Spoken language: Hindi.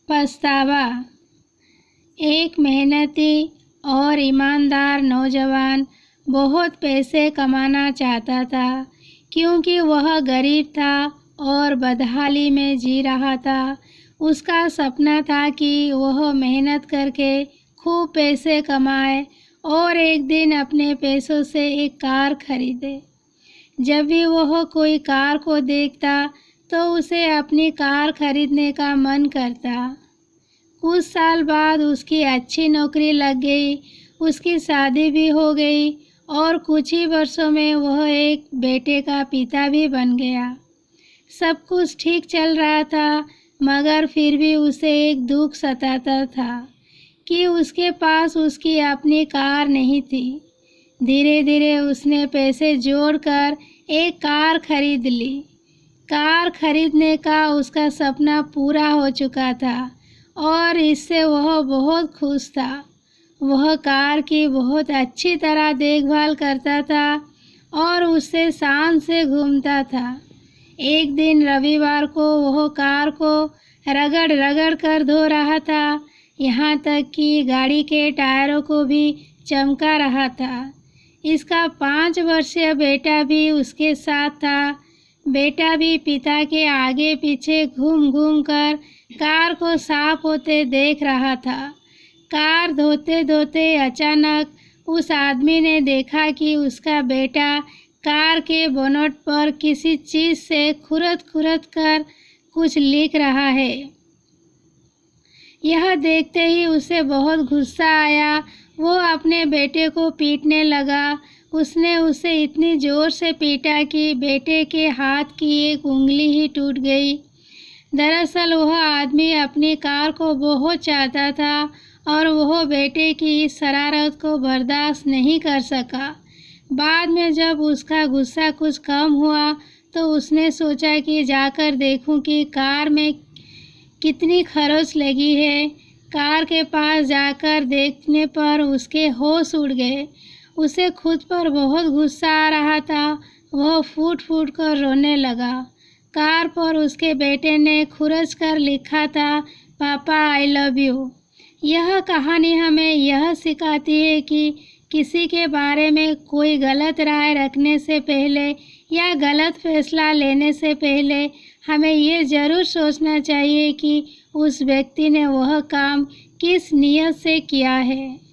पछतावा। एक मेहनती और ईमानदार नौजवान बहुत पैसे कमाना चाहता था, क्योंकि वह गरीब था और बदहाली में जी रहा था। उसका सपना था कि वह मेहनत करके खूब पैसे कमाए और एक दिन अपने पैसों से एक कार खरीदे। जब भी वह कोई कार को देखता तो उसे अपनी कार खरीदने का मन करता। कुछ साल बाद उसकी अच्छी नौकरी लग गई, उसकी शादी भी हो गई और कुछ ही वर्षों में वह एक बेटे का पिता भी बन गया। सब कुछ ठीक चल रहा था, मगर फिर भी उसे एक दुख सताता था कि उसके पास उसकी अपनी कार नहीं थी। धीरे धीरे उसने पैसे जोड़कर एक कार खरीद ली। कार खरीदने का उसका सपना पूरा हो चुका था और इससे वह बहुत खुश था। वह कार की बहुत अच्छी तरह देखभाल करता था और उससे शान से घूमता था। एक दिन रविवार को वह कार को रगड़ रगड़ कर धो रहा था, यहाँ तक कि गाड़ी के टायरों को भी चमका रहा था। इसका 5 वर्षीय बेटा भी उसके साथ था। बेटा भी पिता के आगे पीछे घूम घूम कर कार को साफ होते देख रहा था। कार धोते धोते अचानक उस आदमी ने देखा कि उसका बेटा कार के बोनट पर किसी चीज़ से खुरद खुरद कर कुछ लिख रहा है। यह देखते ही उसे बहुत गुस्सा आया। वो अपने बेटे को पीटने लगा। उसने उसे इतनी ज़ोर से पीटा कि बेटे के हाथ की एक उंगली ही टूट गई। दरअसल वह आदमी अपनी कार को बहुत चाहता था और वह बेटे की इस शरारत को बर्दाश्त नहीं कर सका। बाद में जब उसका गुस्सा कुछ कम हुआ तो उसने सोचा कि जाकर देखूं कि कार में कितनी खरोंच लगी है। कार के पास जाकर देखने पर उसके होश उड़ गए। उसे खुद पर बहुत गुस्सा आ रहा था। वह फूट फूट कर रोने लगा। कार पर उसके बेटे ने खुरच कर लिखा था, पापा आई लव यू। यह कहानी हमें यह सिखाती है कि किसी के बारे में कोई गलत राय रखने से पहले या गलत फैसला लेने से पहले हमें ये ज़रूर सोचना चाहिए कि उस व्यक्ति ने वह काम किस नीयत से किया है।